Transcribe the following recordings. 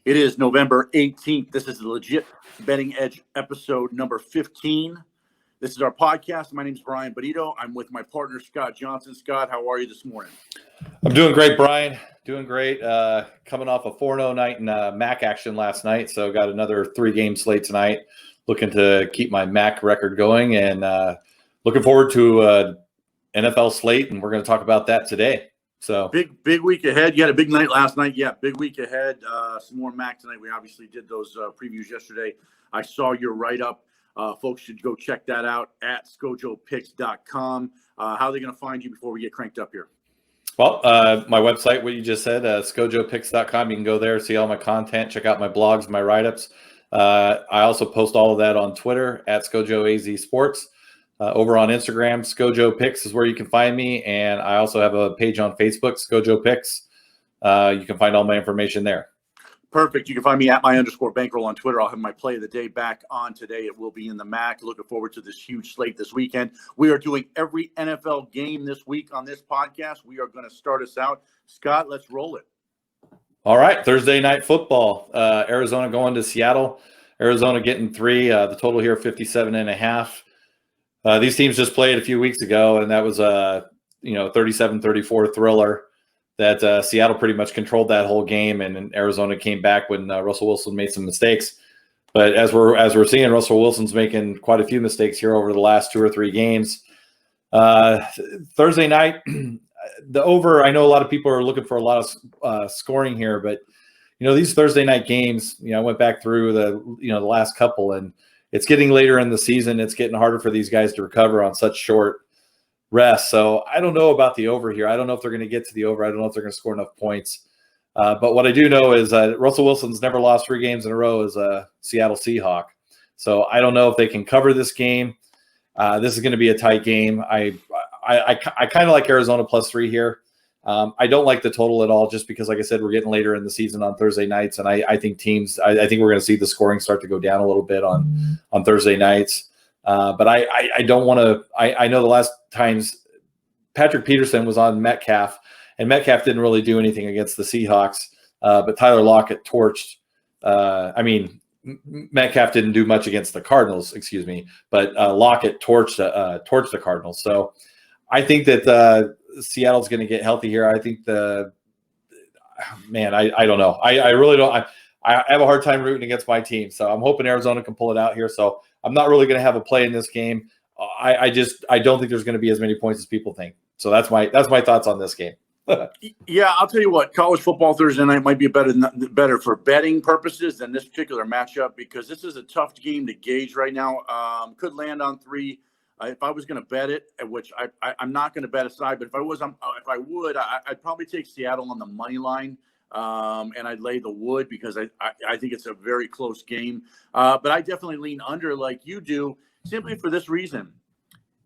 It is November 18th. This is the Legit Betting Edge episode number 15. This is our podcast. My name is Brian Bonito. I'm with my partner, Scott Johnson. Scott, how are you this morning? I'm doing great, Brian. Doing great. Coming off a 4-0 night in MAC action last night, so got another 3-game slate tonight. Looking to keep my MAC record going and looking forward to NFL slate, and we're going to talk about that today. So big week ahead. You had a big night last night. Yeah, big week ahead. Some more MAC tonight. We obviously did those previews yesterday. I saw your write-up. Folks should go check that out at scojopicks.com. How are they going to find you before we get cranked up here? Well, my website, what you just said, scojopicks.com. You can go there, see all my content, check out my blogs, my write-ups. I also post all of that on Twitter at ScojoAZSports. Over on Instagram, Scojo Picks is where you can find me. And I also have a page on Facebook, Scojo Picks. You can find all my information there. Perfect. You can find me at @my_bankroll on Twitter. I'll have my play of the day back on today. It will be in the MAC. Looking forward to this huge slate this weekend. We are doing every NFL game this week on this podcast. We are going to start us out. Scott, let's roll it. All right. Thursday night football. Arizona going to Seattle. Arizona getting 3. The total here, 57.5. These teams just played a few weeks ago, and that was a 37-34 thriller that Seattle pretty much controlled that whole game, and Arizona came back when Russell Wilson made some mistakes. But as we're seeing, Russell Wilson's making quite a few mistakes here over the last 2 or 3 games. Thursday night, the over. I know a lot of people are looking for a lot of scoring here, but these Thursday night games. I went back through the last couple, and it's getting later in the season. It's getting harder for these guys to recover on such short rest. So I don't know about the over here. I don't know if they're going to get to the over. I don't know if they're going to score enough points. But what I do know is Russell Wilson's never lost 3 games in a row as a Seattle Seahawk. So I don't know if they can cover this game. This is going to be a tight game. I kind of like Arizona +3 here. I don't like the total at all, just because, like I said, we're getting later in the season on Thursday nights, and I think I think we're going to see the scoring start to go down a little bit on Thursday nights. But I don't want to. I know the last times Patrick Peterson was on Metcalf, and Metcalf didn't really do anything against the Seahawks. But Tyler Lockett torched. Metcalf didn't do much against the Cardinals, excuse me. But Lockett torched the Cardinals. So I think that Seattle's going to get healthy here. I think I don't know. I really don't. I have a hard time rooting against my team, so I'm hoping Arizona can pull it out here. So I'm not really going to have a play in this game. I don't think there's going to be as many points as people think. So that's my thoughts on this game. Yeah, I'll tell you what. College football Thursday night might be better for betting purposes than this particular matchup, because this is a tough game to gauge right now. Could land on 3. If I was going to bet it, which I'm not going to bet a side, but if I would, I'd probably take Seattle on the money line, and I'd lay the wood, because I think it's a very close game. But I definitely lean under like you do, simply for this reason.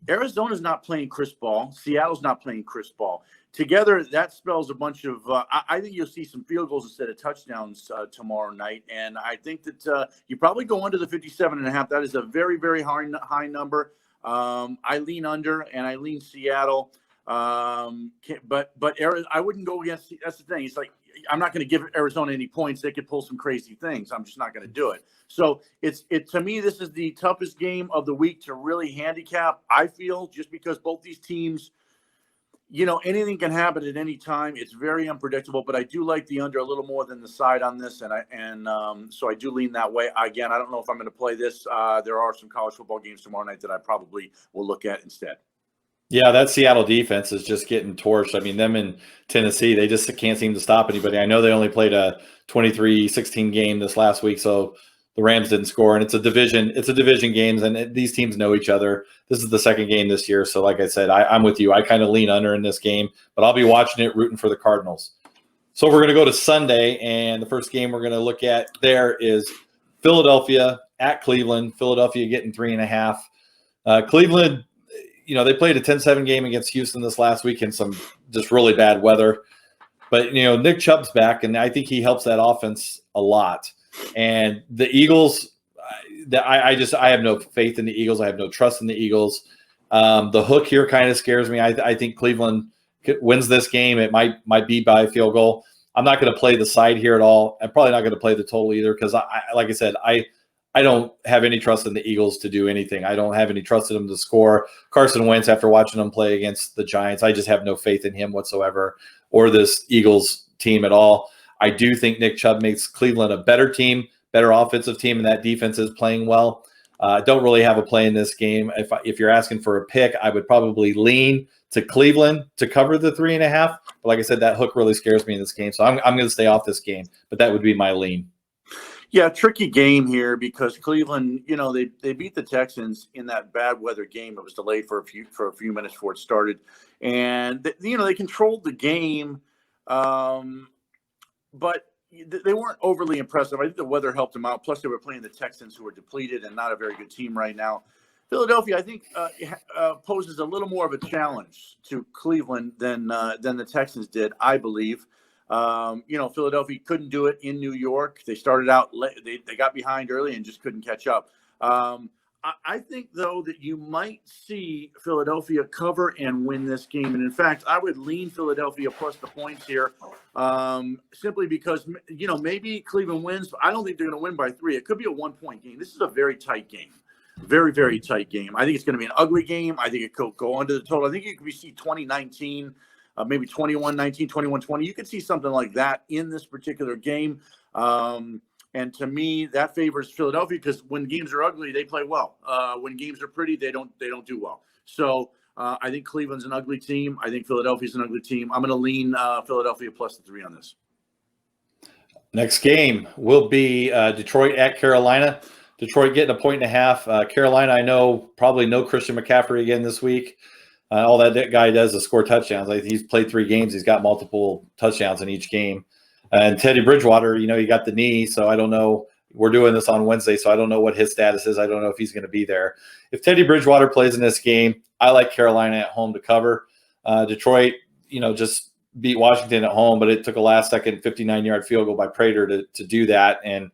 Arizona's not playing crisp ball. Seattle's not playing crisp ball. Together, that spells a bunch of I think you'll see some field goals instead of touchdowns tomorrow night. And I think that you probably go under the 57.5. That is a very, very high number. I lean under, and I lean Seattle. But I wouldn't go against. That's the thing. It's like, I'm not going to give Arizona any points. They could pull some crazy things. I'm just not going to do it. So to me, this is the toughest game of the week to really handicap, I feel, just because both these teams, anything can happen at any time. It's very unpredictable, but I do like the under a little more than the side on this, so I do lean that way. Again, I don't know if I'm going to play this. There are some college football games tomorrow night that I probably will look at instead. Yeah, that Seattle defense is just getting torched. I mean, them in Tennessee, they just can't seem to stop anybody. I know they only played a 23-16 game this last week, so the Rams didn't score, and it's a division games, and these teams know each other. This is the second game this year, so like I said, I'm with you. I kind of lean under in this game, but I'll be watching it, rooting for the Cardinals. So we're going to go to Sunday, and the first game we're going to look at there is Philadelphia at Cleveland. Philadelphia getting 3.5. Cleveland, they played a 10-7 game against Houston this last week in some just really bad weather. But, Nick Chubb's back, and I think he helps that offense a lot. And the Eagles, I have no faith in the Eagles. I have no trust in the Eagles. The hook here kind of scares me. I think Cleveland wins this game. It might be by a field goal. I'm not going to play the side here at all. I'm probably not going to play the total either because, like I said, I don't have any trust in the Eagles to do anything. I don't have any trust in them to score. Carson Wentz, after watching them play against the Giants, I just have no faith in him whatsoever or this Eagles team at all. I do think Nick Chubb makes Cleveland a better team, better offensive team, and that defense is playing well. Don't really have a play in this game. If you're asking for a pick, I would probably lean to Cleveland to cover the 3.5. But like I said, that hook really scares me in this game. So I'm going to stay off this game, but that would be my lean. Yeah, tricky game here because Cleveland, they beat the Texans in that bad weather game. It was delayed for a few minutes before it started, and they controlled the game, but they weren't overly impressive. I think the weather helped them out. Plus, they were playing the Texans, who are depleted and not a very good team right now. Philadelphia, I think, poses a little more of a challenge to Cleveland than the Texans did, I believe. Philadelphia couldn't do it in New York. They started out, they got behind early and just couldn't catch up. I think, though, that you might see Philadelphia cover and win this game. And, in fact, I would lean Philadelphia plus the points here simply because, maybe Cleveland wins. But I don't think they're going to win by 3. It could be a 1-point game. This is a very tight game. Very, very tight game. I think it's going to be an ugly game. I think it could go under the total. I think you could see 20-19. Maybe 21-19, 21-20. You could see something like that in this particular game. And to me, that favors Philadelphia because when games are ugly, they play well. When games are pretty, they don't do well. So I think Cleveland's an ugly team. I think Philadelphia's an ugly team. I'm going to lean Philadelphia plus the 3 on this. Next game will be Detroit at Carolina. Detroit getting 1.5. Carolina, I know, probably no Christian McCaffrey again this week. All that guy does is score touchdowns. He's played 3 games. He's got multiple touchdowns in each game. And Teddy Bridgewater, he got the knee, so I don't know. We're doing this on Wednesday, so I don't know what his status is. I don't know if he's going to be there. If Teddy Bridgewater plays in this game, I like Carolina at home to cover. Detroit, just beat Washington at home, but it took a last-second 59-yard field goal by Prater to do that. And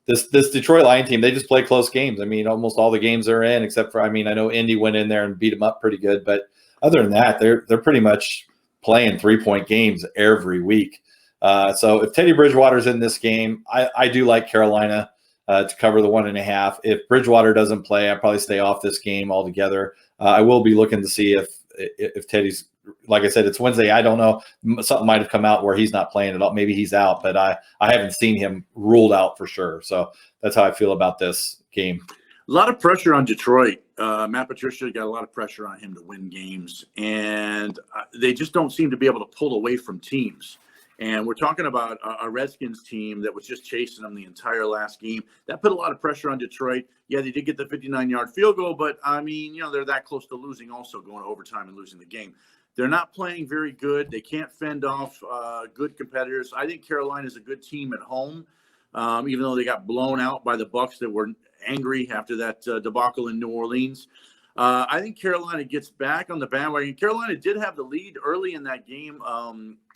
this Detroit Lion team, they just play close games. I mean, almost all the games they're in, except for, I know Indy went in there and beat them up pretty good. But other than that, they're pretty much playing 3-point games every week. So if Teddy Bridgewater's in this game, I do like Carolina to cover the 1.5. If Bridgewater doesn't play, I'd probably stay off this game altogether. I will be looking to see if Teddy's, like I said, it's Wednesday. I don't know. Something might have come out where he's not playing at all. Maybe he's out, but I haven't seen him ruled out for sure. So that's how I feel about this game. A lot of pressure on Detroit. Matt Patricia got a lot of pressure on him to win games, and they just don't seem to be able to pull away from teams. And we're talking about a Redskins team that was just chasing them the entire last game. That put a lot of pressure on Detroit. Yeah, they did get the 59-yard field goal, but, they're that close to losing also, going to overtime and losing the game. They're not playing very good. They can't fend off good competitors. I think Carolina is a good team at home, even though they got blown out by the Bucs that were angry after that debacle in New Orleans. I think Carolina gets back on the bandwagon. Carolina did have the lead early in that game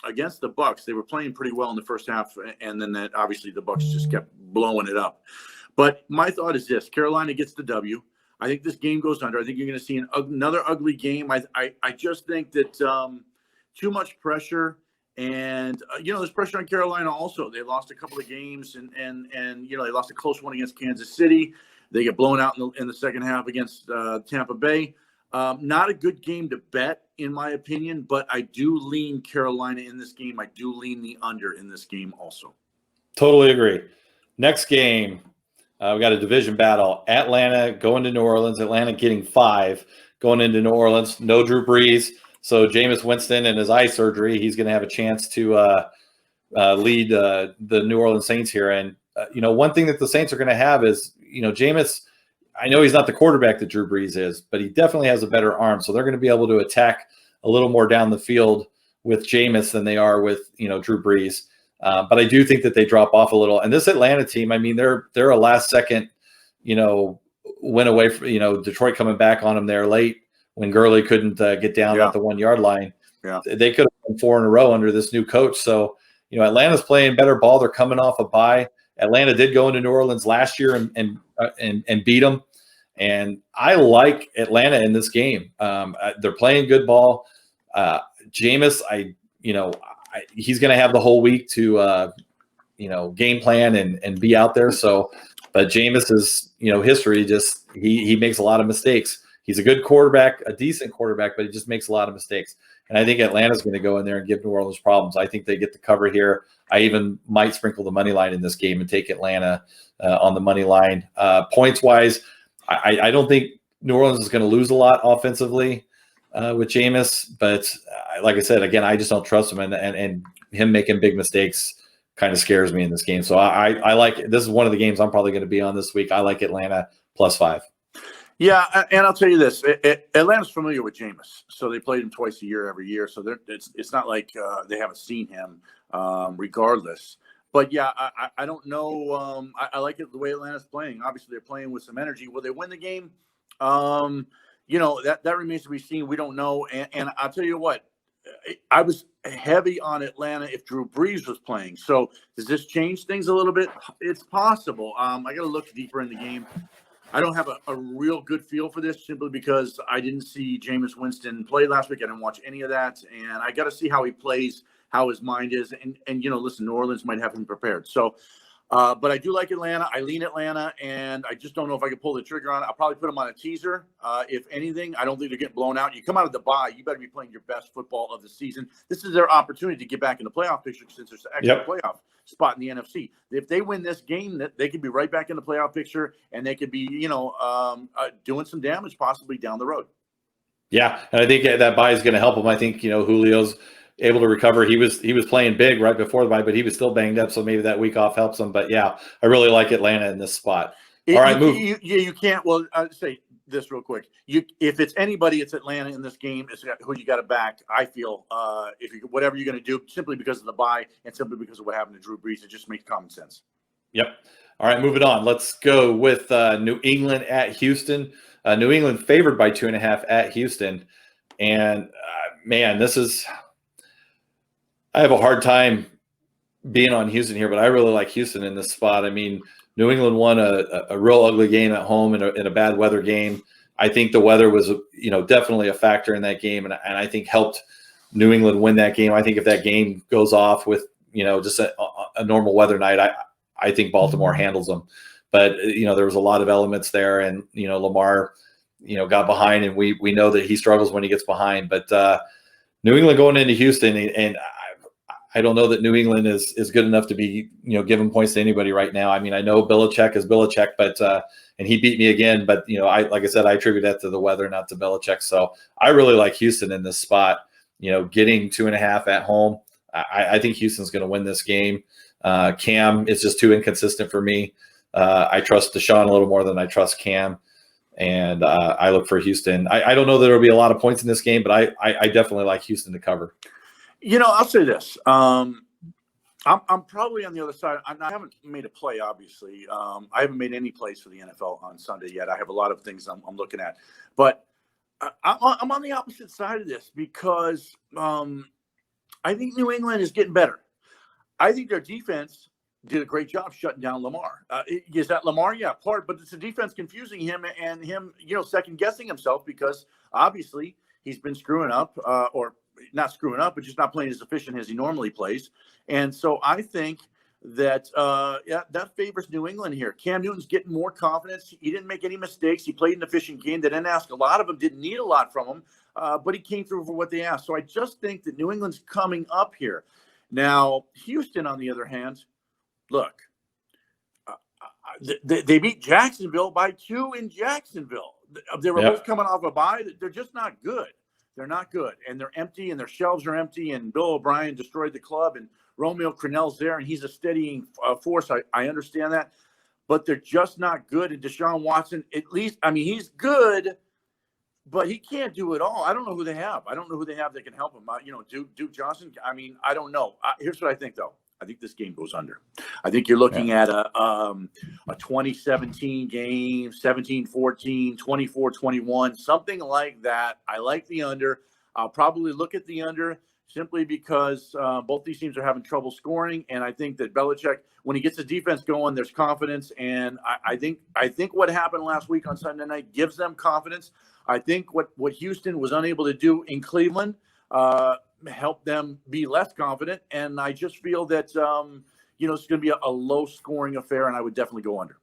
against the Bucs. They were playing pretty well in the first half, and then obviously the Bucs just kept blowing it up. But my thought is this: Carolina gets the W. I think this game goes under. I think you're going to see another ugly game. I just think that too much pressure, and there's pressure on Carolina also. They lost a couple of games, and they lost a close one against Kansas City. They get blown out in the second half against Tampa Bay. Not a good game to bet, in my opinion, but I do lean Carolina in this game. I do lean the under in this game also. Totally agree. Next game, we got a division battle. Atlanta going to New Orleans. Atlanta getting 5 going into New Orleans. No Drew Brees. So Jameis Winston and his eye surgery, he's going to have a chance to lead the New Orleans Saints here. And, one thing that the Saints are going to have is, Jameis, I know he's not the quarterback that Drew Brees is, but he definitely has a better arm. So they're going to be able to attack a little more down the field with Jameis than they are with, Drew Brees. But I do think that they drop off a little. And this Atlanta team, they're a last second, win away from, Detroit coming back on them there late when Gurley couldn't get down at the 1 yard line. Yeah. They could have won 4 in a row under this new coach. So, Atlanta's playing better ball. They're coming off a bye. Atlanta did go into New Orleans last year and beat them. And I like Atlanta in this game. They're playing good ball. Jameis, he's going to have the whole week to game plan and be out there. So, but Jameis is history. Just he makes a lot of mistakes. He's a good quarterback, a decent quarterback, but he just makes a lot of mistakes. And I think Atlanta's going to go in there and give New Orleans problems. I think they get the cover here. I even might sprinkle the money line in this game and take Atlanta on the money line. Points wise, I don't think New Orleans is going to lose a lot offensively with Jameis, but like I said, again, I just don't trust him, and him making big mistakes kind of scares me in this game. So I like this is one of the games I'm probably going to be on this week. I like Atlanta +5. Yeah, and I'll tell you this: Atlanta's familiar with Jameis, so they played him twice a year every year. So it's not like they haven't seen him, regardless. But yeah, I don't know. I like it the way Atlanta's playing. Obviously, they're playing with some energy. Will they win the game? That remains to be seen. We don't know. And I'll tell you what, I was heavy on Atlanta if Drew Brees was playing. So does this change things a little bit? It's possible. I got to look deeper in the game. I don't have a real good feel for this simply because I didn't see Jameis Winston play last week. I didn't watch any of that. And I got to see how he plays, how his mind is. And listen, New Orleans might have him prepared. So, but I do like Atlanta. I lean Atlanta, and I just don't know if I can pull the trigger on it. I'll probably put them on a teaser. If anything, I don't think they're getting blown out. You come out of the bye, you better be playing your best football of the season. This is their opportunity to get back in the playoff picture since there's an extra playoff spot in the NFC. If they win this game, they could be right back in the playoff picture, and they could be, doing some damage possibly down the road. Yeah, and I think that bye is going to help them. I think Julio's able to recover. He was playing big right before the bye, but he was still banged up, so maybe that week off helps him. But yeah, I really like Atlanta in this spot. All right, move. You can't. Well, I'll say this real quick. If it's anybody, it's Atlanta in this game. It's who you got to back. I feel whatever you're going to do, simply because of the bye and simply because of what happened to Drew Brees, it just makes common sense. Yep. All right, moving on. Let's go with New England at Houston. New England favored by 2.5 at Houston, and man, this is. I have a hard time being on Houston here, but I really like Houston in this spot. I mean, New England won a real ugly game at home in a bad weather game. I think the weather was, definitely a factor in that game, and I think helped New England win that game. I think if that game goes off with, just a normal weather night, I think Baltimore handles them. But, there was a lot of elements there, and, Lamar, got behind, and we know that he struggles when he gets behind. But New England going into Houston, and I don't know that New England is good enough to be, giving points to anybody right now. I mean, I know Belichick is Belichick, but and he beat me again. But like I said, I attribute that to the weather, not to Belichick. So I really like Houston in this spot. Getting 2.5 at home, I think Houston's going to win this game. Cam is just too inconsistent for me. I trust Deshaun a little more than I trust Cam, and I look for Houston. I don't know that there'll be a lot of points in this game, but I definitely like Houston to cover. I'll say this. I'm probably on the other side. I haven't made a play, obviously. I haven't made any plays for the NFL on Sunday yet. I have a lot of things I'm looking at. But I'm on the opposite side of this because I think New England is getting better. I think their defense did a great job shutting down Lamar. Is that Lamar? Yeah, part. But it's the defense confusing him and him, second-guessing himself because, obviously, he's been screwing up or – not screwing up, but just not playing as efficient as he normally plays. And so I think that, that favors New England here. Cam Newton's getting more confidence. He didn't make any mistakes. He played an efficient game. They didn't ask a lot of him, didn't need a lot from him, but he came through for what they asked. So I just think that New England's coming up here. Now, Houston, on the other hand, look, they beat Jacksonville by 2 in Jacksonville. They were both coming off a bye. They're just not good. They're not good, and they're empty, and their shelves are empty, and Bill O'Brien destroyed the club, and Romeo Crennel's there, and he's a steadying force. I understand that, but they're just not good, and Deshaun Watson, at least, he's good, but he can't do it all. I don't know who they have. I don't know who they have that can help him. Duke Johnson, I don't know. Here's what I think, though. I think this game goes under. I think you're looking at a 2017 game, 17-14, 24-21, something like that. I like the under. I'll probably look at the under simply because both these teams are having trouble scoring, and I think that Belichick, when he gets the defense going, there's confidence, and I think what happened last week on Sunday night gives them confidence. I think what Houston was unable to do in Cleveland help them be less confident. And I just feel that, it's going to be a low-scoring affair, and I would definitely go under.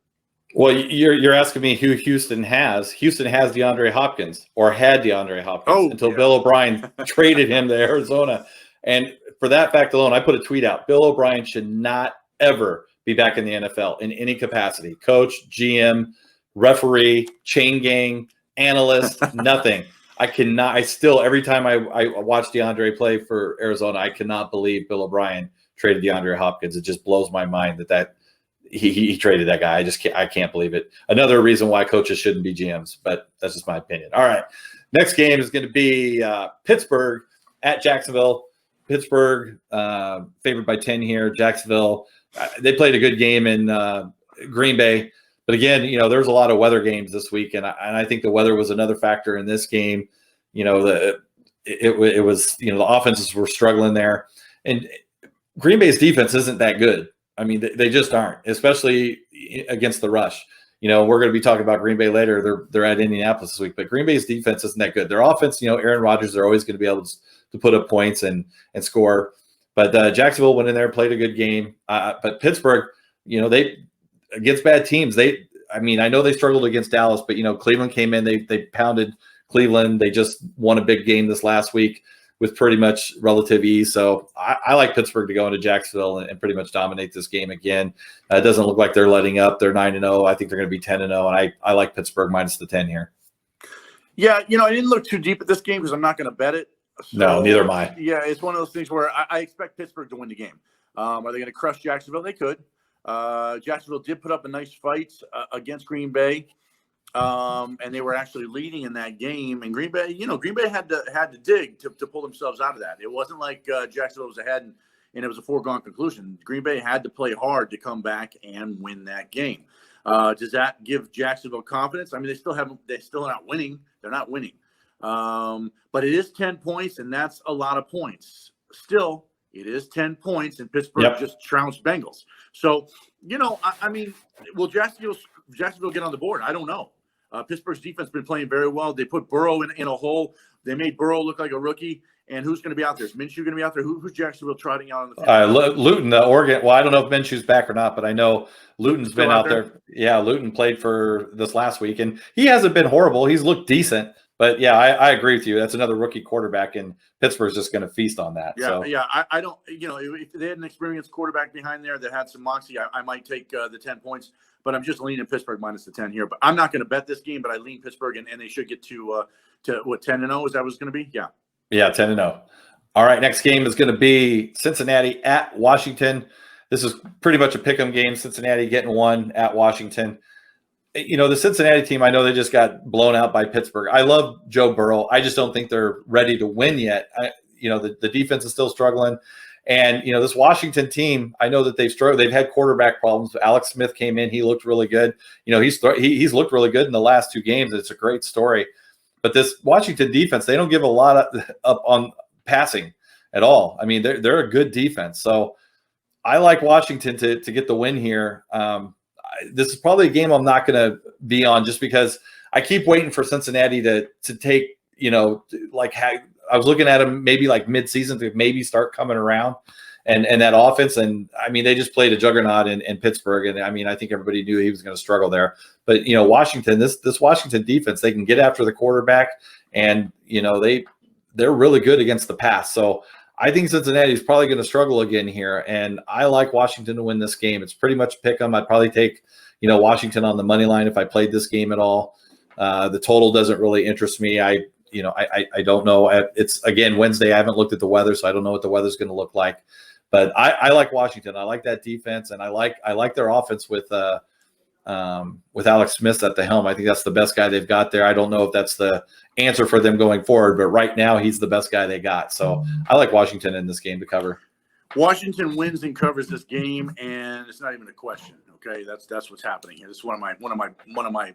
Well, you're asking me who Houston has. Houston has DeAndre Hopkins, or had DeAndre Hopkins, until Bill O'Brien traded him to Arizona. And for that fact alone, I put a tweet out. Bill O'Brien should not ever be back in the NFL in any capacity. Coach, GM, referee, chain gang, analyst, nothing. I still, every time I watch DeAndre play for Arizona, I cannot believe Bill O'Brien traded DeAndre Hopkins. It just blows my mind that he traded that guy. I can't believe it. Another reason why coaches shouldn't be GMs, but that's just my opinion. All right. Next game is going to be Pittsburgh at Jacksonville. Pittsburgh favored by 10 here. Jacksonville, they played a good game in Green Bay. But again, there's a lot of weather games this week, and I think the weather was another factor in this game. It was the offenses were struggling there, and Green Bay's defense isn't that good. I mean, they just aren't, especially against the rush. We're going to be talking about Green Bay later. They're at Indianapolis this week, but Green Bay's defense isn't that good. Their offense, Aaron Rodgers, they're always going to be able to put up points and score. But Jacksonville went in there, played a good game. But Pittsburgh, they against bad teams. I know they struggled against Dallas, but Cleveland came in. They pounded Cleveland. They just won a big game this last week with pretty much relative ease. So I like Pittsburgh to go into Jacksonville and pretty much dominate this game again. It doesn't look like they're letting up. They're 9-0. I think they're going to be 10-0, and I like Pittsburgh minus the 10 here. Yeah, I didn't look too deep at this game because I'm not going to bet it. So, no, neither am I. Yeah, it's one of those things where I expect Pittsburgh to win the game. Are they going to crush Jacksonville? They could. Jacksonville did put up a nice fight against Green Bay. And they were actually leading in that game. And Green Bay, Green Bay had to dig to pull themselves out of that. It wasn't like Jacksonville was ahead and it was a foregone conclusion. Green Bay had to play hard to come back and win that game. Does that give Jacksonville confidence? I mean, they're still not winning. They're not winning. But it is 10 points, and that's a lot of points. Still, it is 10 points, and Pittsburgh just trounced Bengals. So, will Jacksonville get on the board? I don't know. Pittsburgh's defense has been playing very well. They put Burrow in a hole. They made Burrow look like a rookie. And who's going to be out there? Is Minshew going to be out there? Who's Jacksonville trotting out on the field? Luton, the Oregon. Well, I don't know if Minshew's back or not, but I know Luton's been out there. Yeah, Luton played for this last week, and he hasn't been horrible. He's looked decent. But, yeah, I agree with you. That's another rookie quarterback, and Pittsburgh's just going to feast on that. I don't – if they had an experienced quarterback behind there that had some moxie, I might take the 10 points. But I'm just leaning Pittsburgh minus the 10 here. But I'm not going to bet this game, but I lean Pittsburgh, and they should get to what, 10-0? Is that what it's going to be? Yeah. Yeah, 10-0. All right, next game is going to be Cincinnati at Washington. This is pretty much a pick 'em game. Cincinnati getting one at Washington. The Cincinnati team, I know they just got blown out by Pittsburgh. I love Joe Burrow. I just don't think they're ready to win yet. The defense is still struggling. And, this Washington team, I know that they've struggled. They've had quarterback problems. Alex Smith came in. He looked really good. He's looked really good in the last two games. It's a great story. But this Washington defense, they don't give a lot up on passing at all. I mean, they're a good defense. So I like Washington to get the win here. This is probably a game I'm not going to be on just because I keep waiting for Cincinnati to take, I was looking at them maybe like mid-season to maybe start coming around and that offense. And, I mean, they just played a juggernaut in Pittsburgh. And, I mean, I think everybody knew he was going to struggle there. But, Washington, this Washington defense, they can get after the quarterback and, they're really good against the pass. So I think Cincinnati is probably going to struggle again here. And I like Washington to win this game. It's pretty much pick 'em. I'd probably take, Washington on the money line if I played this game at all. The total doesn't really interest me. I don't know. It's, again, Wednesday. I haven't looked at the weather, so I don't know what the weather's going to look like. But I like Washington. I like that defense, and I like their offense with Alex Smith at the helm. I think that's the best guy they've got there. I don't know if that's the answer for them going forward, but right now he's the best guy they got. So I like Washington in this game to cover. Washington wins and covers this game, and it's not even a question. Okay, that's what's happening here. This is one of my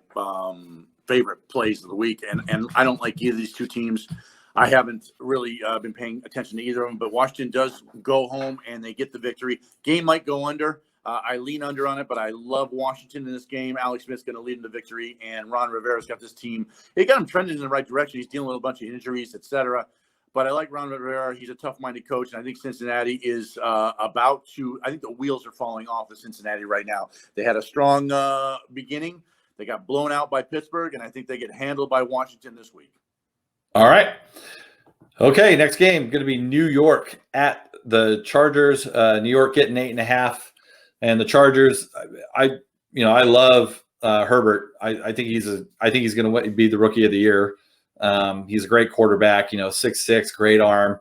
favorite plays of the week, and I don't like either of these two teams. I haven't really been paying attention to either of them, but Washington does go home and they get the victory. Game might go under. I lean under on it, but I love Washington in this game. Alex Smith's going to lead them to victory, and Ron Rivera's got this team. He got him trending in the right direction. He's dealing with a bunch of injuries, etc. But I like Ron Rivera. He's a tough-minded coach, and I think Cincinnati is about to – I think the wheels are falling off of Cincinnati right now. They had a strong beginning. They got blown out by Pittsburgh, and I think they get handled by Washington this week. All right. Okay, next game going to be New York at the Chargers. New York getting 8.5, and the Chargers. I love Herbert. I think he's going to be the rookie of the year. He's a great quarterback. 6'6", great arm.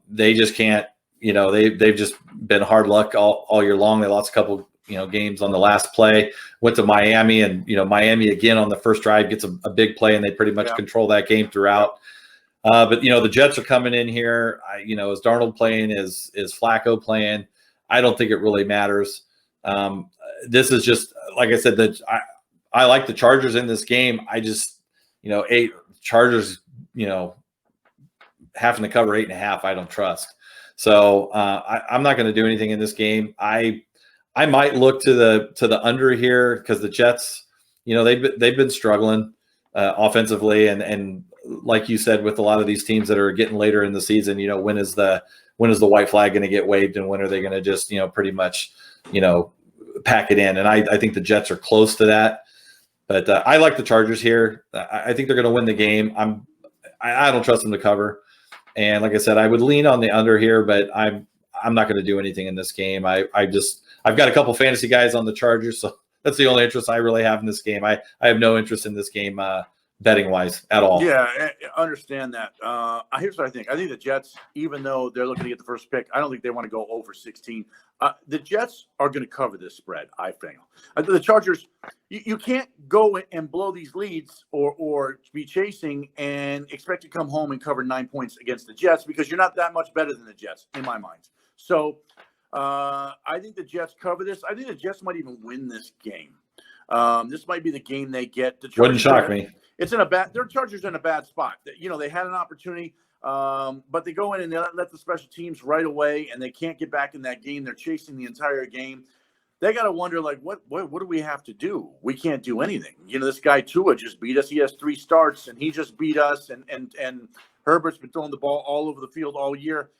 They just can't. They've just been hard luck all year long. They lost a couple games on the last play. Went to Miami, and Miami again on the first drive gets a big play, and they pretty much control that game throughout. But the Jets are coming in here. Is Darnold playing? Is Flacco playing? I don't think it really matters. This is just like I said. That I like the Chargers in this game. I just Chargers having to cover 8.5. I don't trust. So I'm not going to do anything in this game. I might look to the under here because the Jets, they've been struggling offensively, and like you said, with a lot of these teams that are getting later in the season, when is the white flag going to get waved, and when are they going to just pretty much pack it in? And I think the Jets are close to that, but I like the Chargers here. I think they're going to win the game. I don't trust them to cover, and like I said, I would lean on the under here, but I'm not going to do anything in this game. I've got a couple fantasy guys on the Chargers, so that's the only interest I really have in this game. I have no interest in this game betting wise at all. Yeah, I understand that. Here's what I think. I think the Jets, even though they're looking to get the first pick, I don't think they want to go over 16. The Jets are going to cover this spread, I think. The Chargers, you can't go and blow these leads or be chasing and expect to come home and cover 9 points against the Jets because you're not that much better than the Jets, in my mind. So I think the Jets cover this. I think the Jets might even win this game. This might be the game they get. The Chargers wouldn't shock me. It's their Chargers are in a bad spot. They had an opportunity, but they go in and they let the special teams right away, and they can't get back in that game. They're chasing the entire game. They got to wonder, like, what do we have to do? We can't do anything. This guy Tua just beat us. He has 3 starts, and he just beat us. And Herbert's been throwing the ball all over the field all year.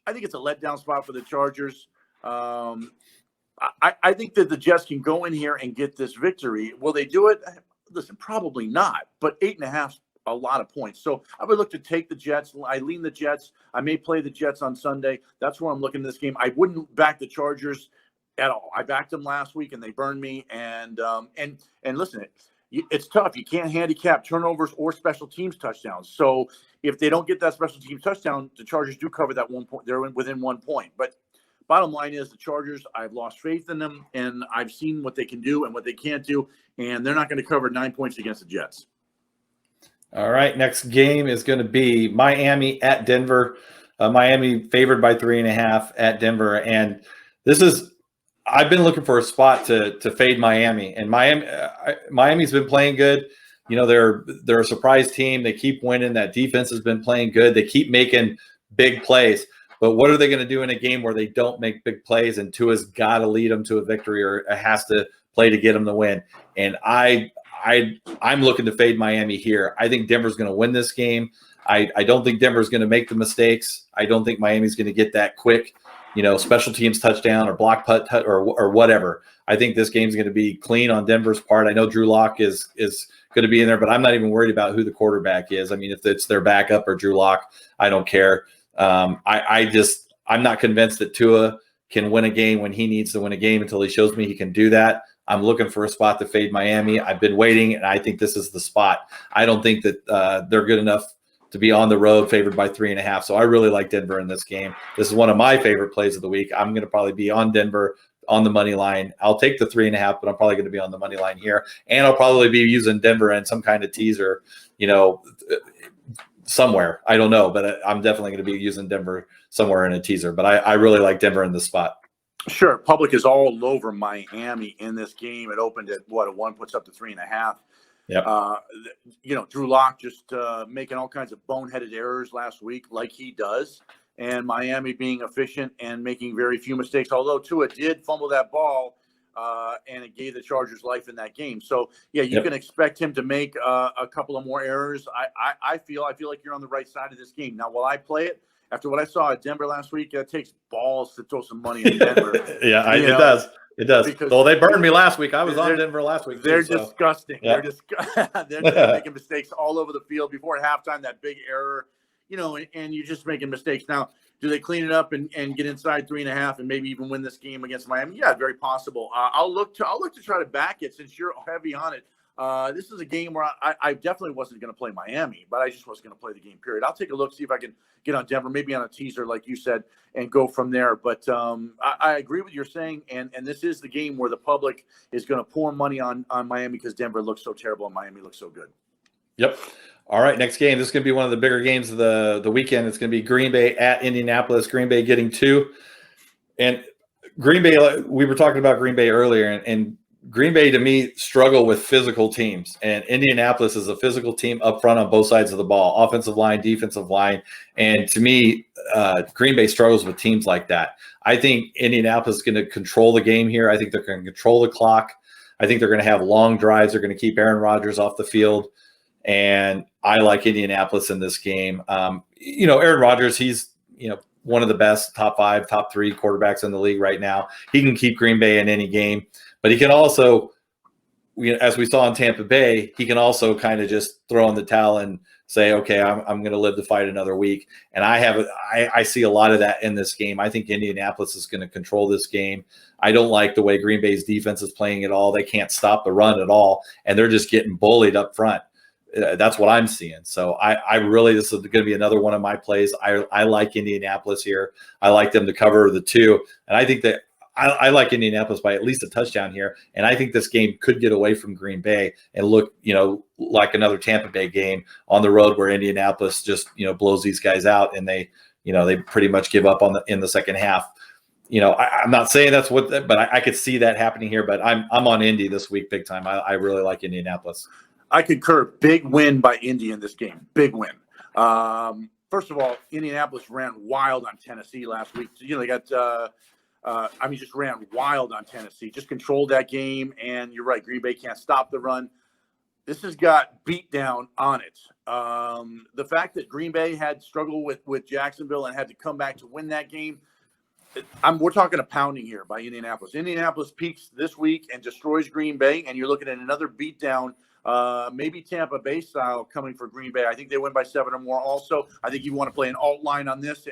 I think it's a letdown spot for the Chargers. I think that the Jets can go in here and get this victory. Will they do it? Listen, probably not. But 8.5 a lot of points. So I would look to take the Jets. I lean the Jets. I may play the Jets on Sunday. That's where I'm looking at this game. I wouldn't back the Chargers at all. I backed them last week and they burned me. And listen, it's tough. You can't handicap turnovers or special teams touchdowns. So if they don't get that special teams touchdown, the Chargers do cover that 1 point. They're within 1 point. But bottom line is the Chargers, I've lost faith in them, and I've seen what they can do and what they can't do, and they're not going to cover 9 points against the Jets. All right, next game is going to be Miami at Denver. Miami favored by 3.5 at Denver, and this is I've been looking for a spot to fade Miami, and Miami's been playing good. They're a surprise team. They keep winning. That defense has been playing good. They keep making big plays. But what are they going to do in a game where they don't make big plays and Tua's got to lead them to a victory or has to play to get them to win? And I'm looking to fade Miami here. I think Denver's going to win this game. I don't think Denver's going to make the mistakes. I don't think Miami's going to get that quick, special teams touchdown or block putt or whatever. I think this game's going to be clean on Denver's part. I know Drew Lock is going to be in there, but I'm not even worried about who the quarterback is. I mean, if it's their backup or Drew Lock, I don't care. I'm not convinced that Tua can win a game when he needs to win a game until he shows me he can do that. I'm looking for a spot to fade Miami. I've been waiting, and I think this is the spot. I don't think that they're good enough to be on the road favored by 3.5. So I really like Denver in this game. This is one of my favorite plays of the week. I'm going to probably be on Denver on the money line. I'll take the 3.5, but I'm probably going to be on the money line here. And I'll probably be using Denver in some kind of teaser, somewhere. I don't know, but I'm definitely going to be using Denver somewhere in a teaser. But I really like Denver in this spot. Sure. Public is all over Miami in this game. It opened at a 1, puts up to 3.5. Yep. Drew Lock just making all kinds of boneheaded errors last week, like he does, and Miami being efficient and making very few mistakes. Although Tua did fumble that ball and it gave the Chargers life in that game. So yeah, you can expect him to make a couple of more errors. I feel like you're on the right side of this game. Now, will I play it? After what I saw at Denver last week, it takes balls to throw some money in Denver. Yeah, it does. It does. Well, they burned me last week. I was on Denver last week. They're disgusting. Yeah. They're making mistakes all over the field before halftime. That big error, and you're just making mistakes. Now, do they clean it up and get inside 3.5 and maybe even win this game against Miami? Yeah, very possible. I'll look to try to back it since you're heavy on it. This is a game where I definitely wasn't going to play Miami, but I just wasn't going to play the game, period. I'll take a look, see if I can get on Denver, maybe on a teaser, like you said, and go from there. But I agree with your saying, and this is the game where the public is going to pour money on Miami because Denver looks so terrible and Miami looks so good. Yep. All right, next game. This is going to be one of the bigger games of the weekend. It's going to be Green Bay at Indianapolis. Green Bay getting 2. And Green Bay, we were talking about Green Bay earlier, and Green Bay, to me, struggle with physical teams, and Indianapolis is a physical team up front on both sides of the ball, offensive line, defensive line. And to me, Green Bay struggles with teams like that. I think Indianapolis is going to control the game here. I think they're going to control the clock. I think they're going to have long drives. They're going to keep Aaron Rodgers off the field. And I like Indianapolis in this game. Aaron Rodgers, he's, one of the best top 5, top 3 quarterbacks in the league right now. He can keep Green Bay in any game. But he can also, as we saw in Tampa Bay, he can also kind of just throw in the towel and say, okay, I'm going to live to fight another week. And I see a lot of that in this game. I think Indianapolis is going to control this game. I don't like the way Green Bay's defense is playing at all. They can't stop the run at all, and they're just getting bullied up front. That's what I'm seeing. So this is going to be another one of my plays. I like Indianapolis here. I like them to cover the 2. And I think that I like Indianapolis by at least a touchdown here. And I think this game could get away from Green Bay and look, like another Tampa Bay game on the road where Indianapolis just, blows these guys out and they pretty much give up in the second half. I'm not saying that's but I could see that happening here, but I'm on Indy this week big time. I really like Indianapolis. I concur. Big win by Indy in this game. Big win. First of all, Indianapolis ran wild on Tennessee last week. They got just ran wild on Tennessee. Just controlled that game. And you're right, Green Bay can't stop the run. This has got beat down on it. The fact that Green Bay had struggled with Jacksonville and had to come back to win that game, we're talking a pounding here by Indianapolis. Indianapolis peaks this week and destroys Green Bay, and you're looking at another beatdown. Maybe Tampa Bay style coming for Green Bay. I think they win by 7 or more. Also, I think you want to play an alt line on this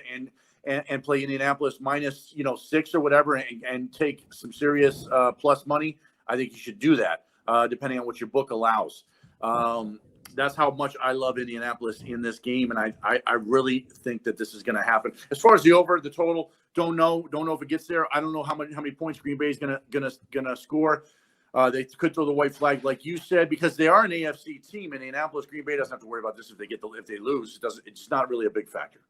and play Indianapolis minus 6 or whatever and take some serious plus money. I think you should do that depending on what your book allows. That's how much I love Indianapolis in this game, and I really think that this is going to happen. As far as the over, the total, don't know if it gets there. I don't know how many points Green Bay is gonna score. They could throw the white flag, like you said, because they are an AFC team. Indianapolis, Green Bay doesn't have to worry about this if they lose. It's not really a big factor.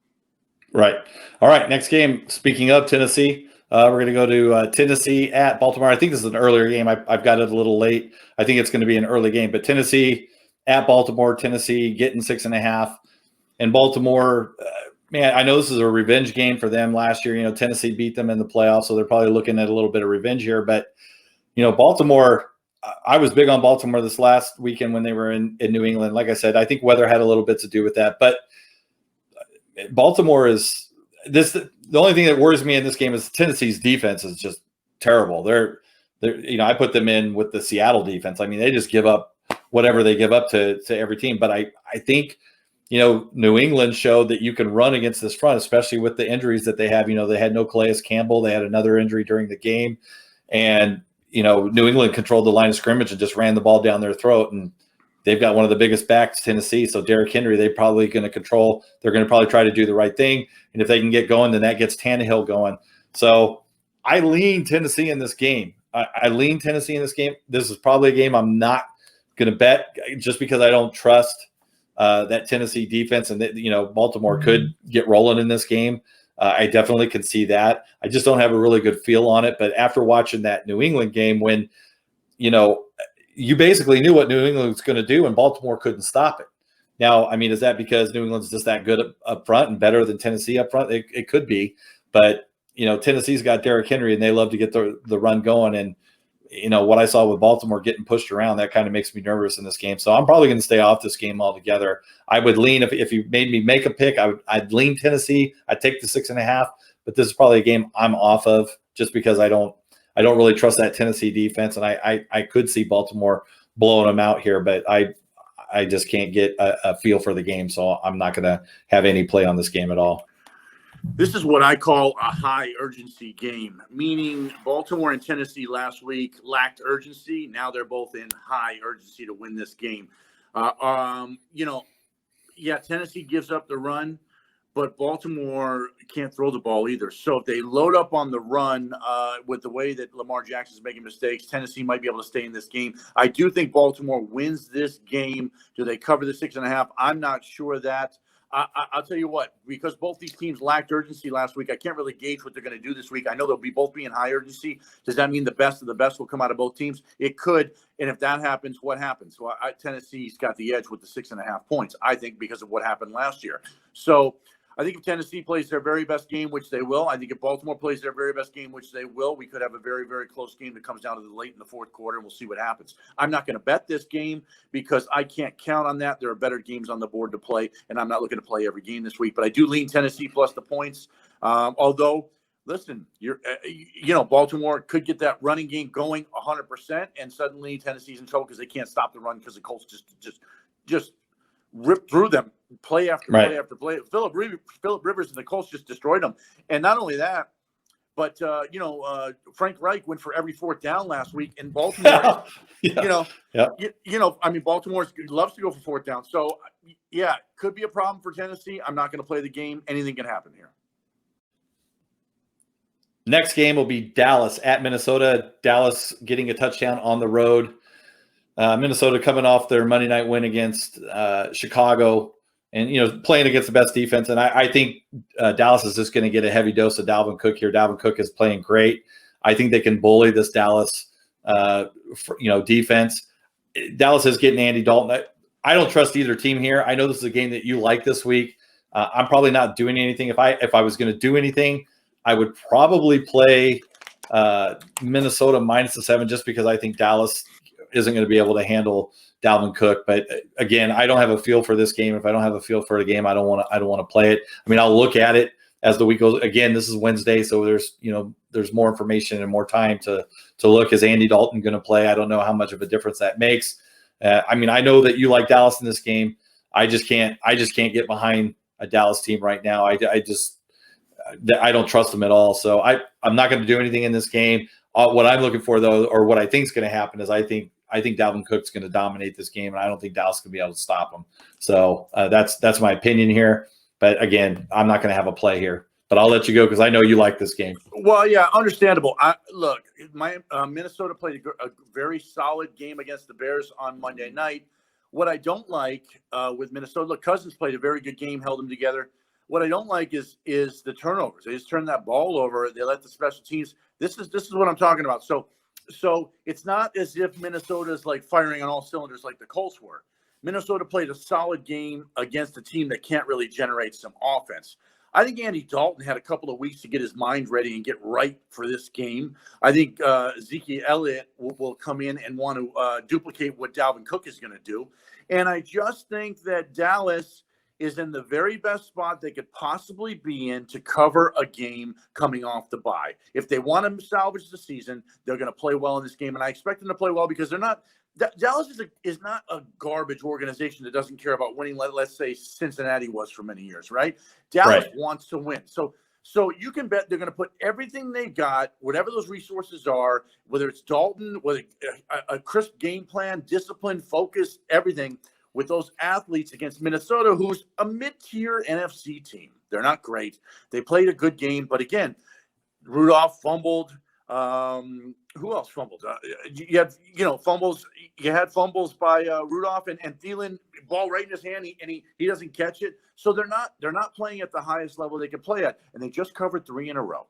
Right. All right. Next game. Speaking of Tennessee, we're going to go to Tennessee at Baltimore. I think this is an earlier game. I've got it a little late. I think it's going to be an early game. But Tennessee at Baltimore. Tennessee getting 6.5, and Baltimore. Man, I know this is a revenge game for them. Last year, Tennessee beat them in the playoffs, so they're probably looking at a little bit of revenge here. But Baltimore. I was big on Baltimore this last weekend when they were in New England. Like I said, I think weather had a little bit to do with that. But Baltimore is this. The only thing that worries me in this game is Tennessee's defense is just terrible. They're I put them in with the Seattle defense. I mean, they just give up whatever they give up to every team. But I think New England showed that you can run against this front, especially with the injuries that they have. They had no Calais Campbell. They had another injury during the game, and New England controlled the line of scrimmage and just ran the ball down their throat. And they've got one of the biggest backs, Tennessee. So Derrick Henry, they're probably going to control. They're going to probably try to do the right thing. And if they can get going, then that gets Tannehill going. So I lean Tennessee in this game. I lean Tennessee in this game. This is probably a game I'm not going to bet just because I don't trust that Tennessee defense. And that, Baltimore could get rolling in this game. I definitely can see that. I just don't have a really good feel on it. But after watching that New England game when, you basically knew what New England was going to do and Baltimore couldn't stop it. Now, I mean, is that because New England's just that good up front and better than Tennessee up front? It could be. But, Tennessee's got Derrick Henry and they love to get the run going. And, what I saw with Baltimore getting pushed around, that kind of makes me nervous in this game. So I'm probably going to stay off this game altogether. I would lean, if you made me make a pick, I'd lean Tennessee. I'd take the 6.5, but this is probably a game I'm off of just because I don't really trust that Tennessee defense, and I could see Baltimore blowing them out here, but I just can't get a feel for the game, so I'm not going to have any play on this game at all. This is what I call a high urgency game, meaning Baltimore and Tennessee last week lacked urgency. Now they're both in high urgency to win this game. Tennessee gives up the run, but Baltimore can't throw the ball either. So if they load up on the run with the way that Lamar Jackson is making mistakes, Tennessee might be able to stay in this game. I do think Baltimore wins this game. Do they cover the 6.5? I'm not sure that. I'll tell you what, because both these teams lacked urgency last week, I can't really gauge what they're going to do this week. I know they'll both be in high urgency. Does that mean the best of the best will come out of both teams? It could. And if that happens, what happens? Well, Tennessee's got the edge with the 6.5 points, I think, because of what happened last year. So I think if Tennessee plays their very best game, which they will, I think if Baltimore plays their very best game, which they will, we could have a very, very close game that comes down to the late in the fourth quarter, and we'll see what happens. I'm not going to bet this game because I can't count on that. There are better games on the board to play, and I'm not looking to play every game this week. But I do lean Tennessee plus the points. Although, listen, Baltimore could get that running game going 100%, and suddenly Tennessee's in trouble because they can't stop the run because the Colts just ripped through them, play after play after play. Phillip Rivers and the Colts just destroyed them. And not only that, but Frank Reich went for every fourth down last week in Baltimore. Baltimore loves to go for fourth down. So could be a problem for Tennessee. I'm not going to play the game. Anything can happen here. Next game will be Dallas at Minnesota. Dallas getting a touchdown on the road. Minnesota coming off their Monday night win against Chicago and, playing against the best defense. And I think Dallas is just going to get a heavy dose of Dalvin Cook here. Dalvin Cook is playing great. I think they can bully this Dallas, defense. Dallas is getting Andy Dalton. I don't trust either team here. I know this is a game that you like this week. I'm probably not doing anything. If I was going to do anything, I would probably play Minnesota minus the 7 just because I think Dallas isn't going to be able to handle Dalvin Cook. But again, I don't have a feel for this game. If I don't have a feel for the game, I don't want to play it. I mean, I'll look at it as the week goes. Again, this is Wednesday, so there's more information and more time to look. Is Andy Dalton going to play? I don't know how much of a difference that makes. I know that you like Dallas in this game. I just can't get behind a Dallas team right now. I don't trust them at all. So I'm not going to do anything in this game. What I'm looking for, though, or what I think is going to happen is I think Dalvin Cook's going to dominate this game, and I don't think Dallas can be able to stop him. So that's my opinion here. But again, I'm not going to have a play here. But I'll let you go because I know you like this game. Well, yeah, understandable. Look, my Minnesota played a very solid game against the Bears on Monday night. What I don't like with Minnesota, look, Cousins played a very good game, held them together. What I don't like is the turnovers. They just turn that ball over. They let the special teams. This is what I'm talking about. So it's not as if Minnesota is like firing on all cylinders like the Colts were. Minnesota played a solid game against a team that can't really generate some offense. I think Andy Dalton had a couple of weeks to get his mind ready and get right for this game. I think Ezekiel Elliott will come in and want to duplicate what Dalvin Cook is going to do. And I just think that Dallas is in the very best spot they could possibly be in to cover a game coming off the bye. If they want to salvage the season, they're going to play well in this game. And I expect them to play well because they're not – Dallas is not a garbage organization that doesn't care about winning, let's say Cincinnati was for many years, right? Dallas wants to win. So you can bet they're going to put everything they got, whatever those resources are, whether it's Dalton, whether a crisp game plan, discipline, focus, everything – with those athletes against Minnesota, who's a mid-tier NFC team. They're not great. They played a good game, but again, Rudolph fumbled. Who else fumbled? You had fumbles. You had fumbles by Rudolph and Thielen, ball right in his hand, and he doesn't catch it. So they're not playing at the highest level they can play at, and they just covered 3 in a row.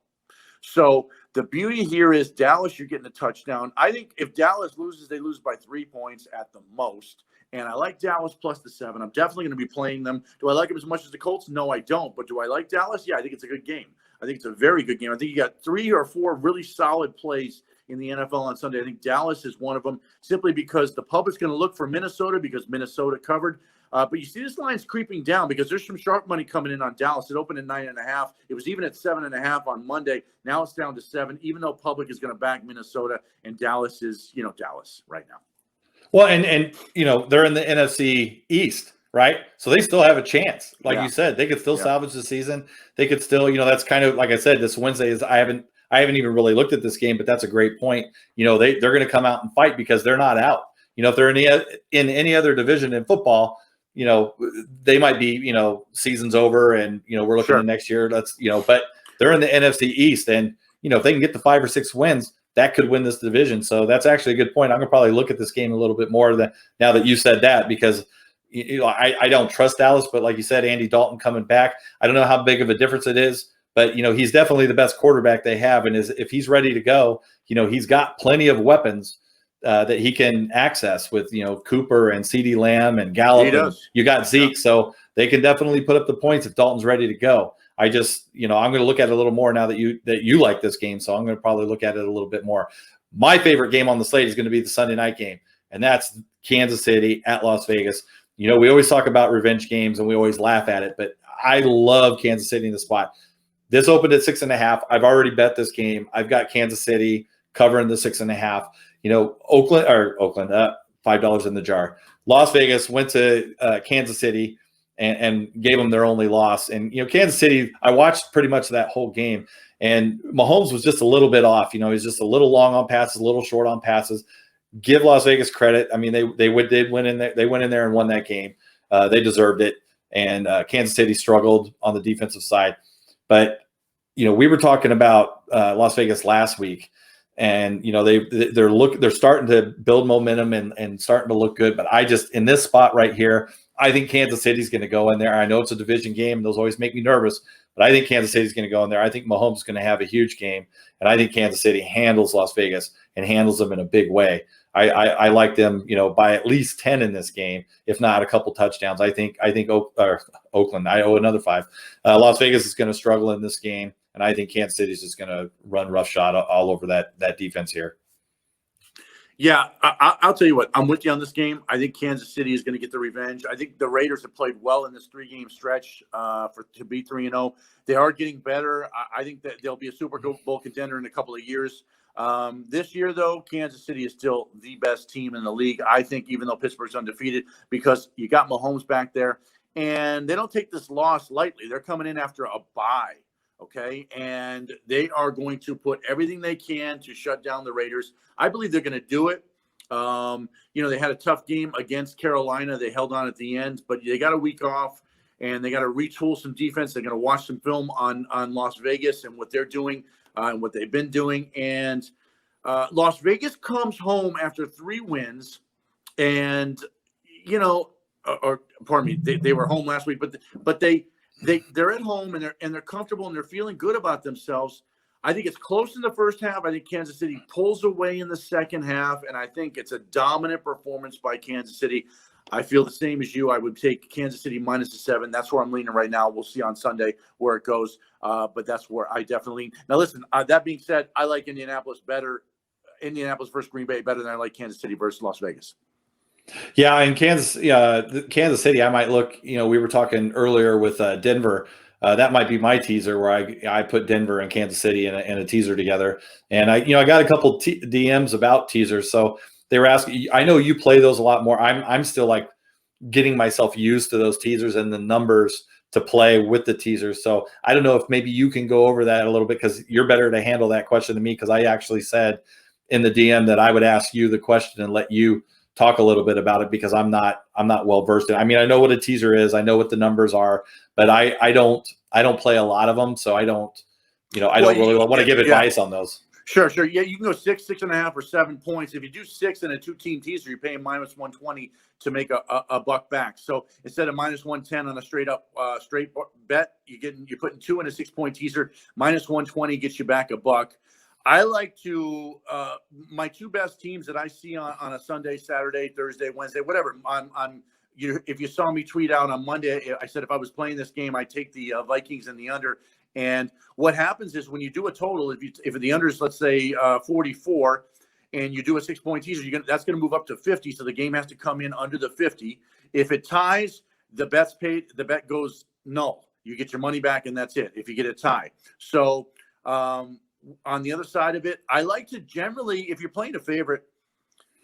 So the beauty here is Dallas, you're getting a touchdown. I think if Dallas loses, they lose by 3 points at the most. And I like Dallas plus the 7. I'm definitely going to be playing them. Do I like them as much as the Colts? No, I don't. But do I like Dallas? Yeah, I think it's a good game. I think it's a very good game. I think you got 3 or 4 really solid plays in the NFL on Sunday. I think Dallas is one of them, simply because the public's going to look for Minnesota because Minnesota covered. But you see this line's creeping down because there's some sharp money coming in on Dallas. It opened at 9.5. It was even at 7.5 on Monday. Now it's down to 7, even though public is going to back Minnesota, and Dallas is, Dallas right now. Well, and they're in the NFC East, right? So they still have a chance. Like you said, they could still salvage the season. They could still, that's kind of like I said, this Wednesday is I haven't even really looked at this game, but that's a great point. They're going to come out and fight because they're not out. If they're in any other division in football, they might be, season's over and, we're looking at next year. But they're in the NFC East, and, if they can get the 5 or 6 wins, that could win this division. So that's actually a good point. I'm going to probably look at this game a little bit more now that you said that, because, I don't trust Dallas, but like you said, Andy Dalton coming back, I don't know how big of a difference it is, but, he's definitely the best quarterback they have. And if he's ready to go, he's got plenty of weapons that he can access with, Cooper and CeeDee Lamb and Gallup. And you got Zeke, so they can definitely put up the points if Dalton's ready to go. I just, I'm going to look at it a little more now that you like this game, so I'm going to probably look at it a little bit more. My favorite game on the slate is going to be the Sunday night game, and that's Kansas City at Las Vegas. We always talk about revenge games, and we always laugh at it, but I love Kansas City in the spot. This opened at 6.5. I've already bet this game. I've got Kansas City covering the 6.5. Oakland, $5 in the jar. Las Vegas went to Kansas City and gave them their only loss. And, Kansas City, I watched pretty much that whole game, and Mahomes was just a little bit off. He's just a little long on passes, a little short on passes. Give Las Vegas credit. I mean, they did win in there. They went in there and won that game. They deserved it. And Kansas City struggled on the defensive side. But, we were talking about Las Vegas last week. And they're starting to build momentum and starting to look good. But I just, in this spot right here, I think Kansas City's going to go in there. I know it's a division game, and those always make me nervous, but I think Kansas City's going to go in there. I think Mahomes is going to have a huge game, and I think Kansas City handles Las Vegas and handles them in a big way. I like them, by at least 10 in this game, if not a couple touchdowns. I think Oakland, I owe another 5. Las Vegas is going to struggle in this game. And I think Kansas City is just going to run roughshod all over that defense here. Yeah, I'll tell you what. I'm with you on this game. I think Kansas City is going to get the revenge. I think the Raiders have played well in this 3-game stretch to be 3-0. They are getting better. I think that they'll be a Super Bowl contender in a couple of years. This year, though, Kansas City is still the best team in the league, I think, even though Pittsburgh's undefeated, because you got Mahomes back there. And they don't take this loss lightly. They're coming in after a bye. Okay, and they are going to put everything they can to shut down the Raiders. I believe they're going to do it. They had a tough game against Carolina. They held on at the end, but they got a week off, and they got to retool some defense. They're going to watch some film on Las Vegas and what they're doing and what they've been doing. And Las Vegas comes home after 3 wins, and pardon me, they were home last week, but they're at home and they're comfortable and they're feeling good about themselves. I think it's close in the first half. I think Kansas City pulls away in the second half, and I think it's a dominant performance by Kansas City. I feel the same as you. I would take Kansas City -7. That's where I'm leaning right now. We'll see on Sunday where it goes, but that's where I definitely lean. Now, listen, that being said, I like Indianapolis versus Green Bay better than I like Kansas City versus Las Vegas. Yeah, and Kansas City, I might look, we were talking earlier with Denver. That might be my teaser where I put Denver and Kansas City in a teaser together. And I got a couple DMs about teasers. So they were asking, I know you play those a lot more. I'm still like getting myself used to those teasers and the numbers to play with the teasers. So I don't know if maybe you can go over that a little bit, because you're better to handle that question than me, because I actually said in the DM that I would ask you the question and let you talk a little bit about it, because I'm not well versed in it. I mean, I know what a teaser is, I know what the numbers are, but I don't play a lot of them, so I don't really want to give advice on those. Sure. Yeah, you can go 6, 6.5, or 7 points. If you do 6 in a 2-team teaser, you're paying -120 to make a buck back. So instead of -110 on a straight bet, you're putting 2 in a 6-point teaser. -120 gets you back a buck. I like to my 2 best teams that I see on a Sunday, Saturday, Thursday, Wednesday, whatever, on if you saw me tweet out on Monday, I said if I was playing this game, I'd take the Vikings and the under. And what happens is when you do a total, if the under is, let's say, 44, and you do a 6-point teaser, that's going to move up to 50. So the game has to come in under the 50. If it ties, the bet goes null. You get your money back, and that's it. If you get a tie. So on the other side of it, I like to generally, if you're playing a favorite,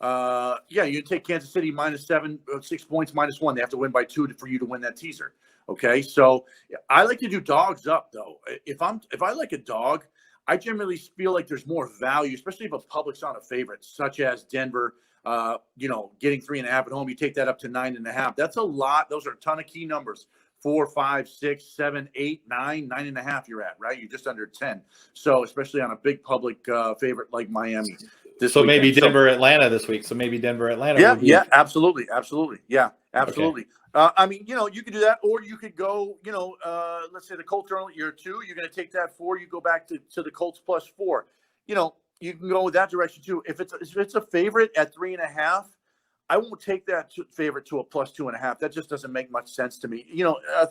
you take Kansas City -7, 6 points -1. They have to win by 2 for you to win that teaser. Okay, so I like to do dogs up though. If I like a dog, I generally feel like there's more value, especially if a public's on a favorite, such as Denver. Getting 3.5 at home, you take that up to 9.5. That's a lot. Those are a ton of key numbers. 4, 5, 6, 7, 8, 9, 9.5. You're at, right? You're just under 10. So especially on a big public favorite like Miami. So maybe Denver, Atlanta this week. So maybe Denver, Atlanta. Yeah, absolutely. Yeah, absolutely. Okay. You could do that, or you could go, let's say the Colts are only year 2. You're going to take that 4. You go back to the Colts +4. You can go with that direction too. If it's a favorite at 3.5, I won't take that favorite to a +2.5. That just doesn't make much sense to me.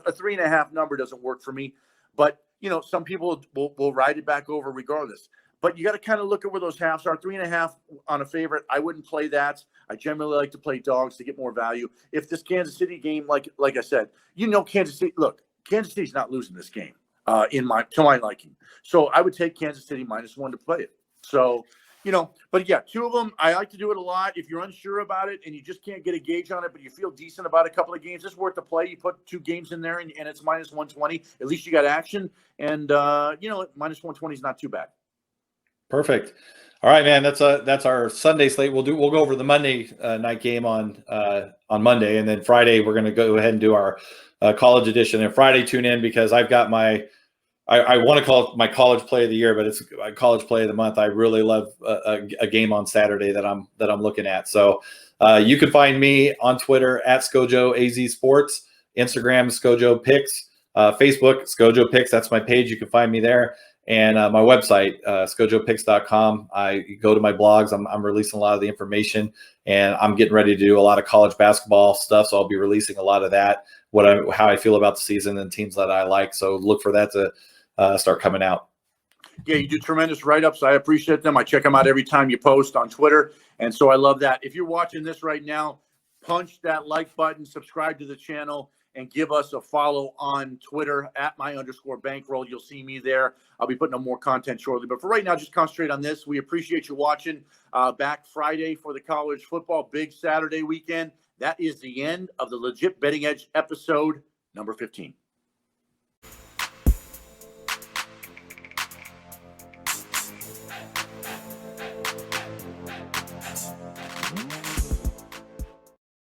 A 3.5 number doesn't work for me. But some people will ride it back over regardless. But you got to kind of look at where those halves are. 3.5 on a favorite, I wouldn't play that. I generally like to play dogs to get more value. If this Kansas City game, like I said, Kansas City. Look, Kansas City's not losing this game to my liking. So I would take Kansas City -1 to play it. So, but yeah, 2 of them. I like to do it a lot. If you're unsure about it and you just can't get a gauge on it, but you feel decent about a couple of games, it's worth the play. You put 2 games in there and it's -120. At least you got action. And, -120 is not too bad. Perfect. All right, man. That's our Sunday slate. We'll go over the Monday night game on Monday, and then Friday we're going to go ahead and do our college edition. And Friday, tune in because I've got I want to call it my college play of the year, but it's my college play of the month. I really love a game on Saturday that I'm looking at. So you can find me on Twitter at ScojoAZ Sports, Instagram Scojo Picks, Facebook Scojo Picks. That's my page. You can find me there. And my website, scojopicks.com. I go to my blogs. I'm releasing a lot of the information, and I'm getting ready to do a lot of college basketball stuff. So I'll be releasing a lot of that, how I feel about the season and teams that I like. So look for that to start coming out. Yeah, you do tremendous write-ups. I appreciate them. I check them out every time you post on Twitter. And so I love that. If you're watching this right now, punch that like button, subscribe to the channel, and give us a follow on Twitter at @my_bankroll. You'll see me there. I'll be putting up more content shortly. But for right now, just concentrate on this. We appreciate you watching. Back Friday for the college football, big Saturday weekend. That is the end of the Legit Betting Edge episode number 15.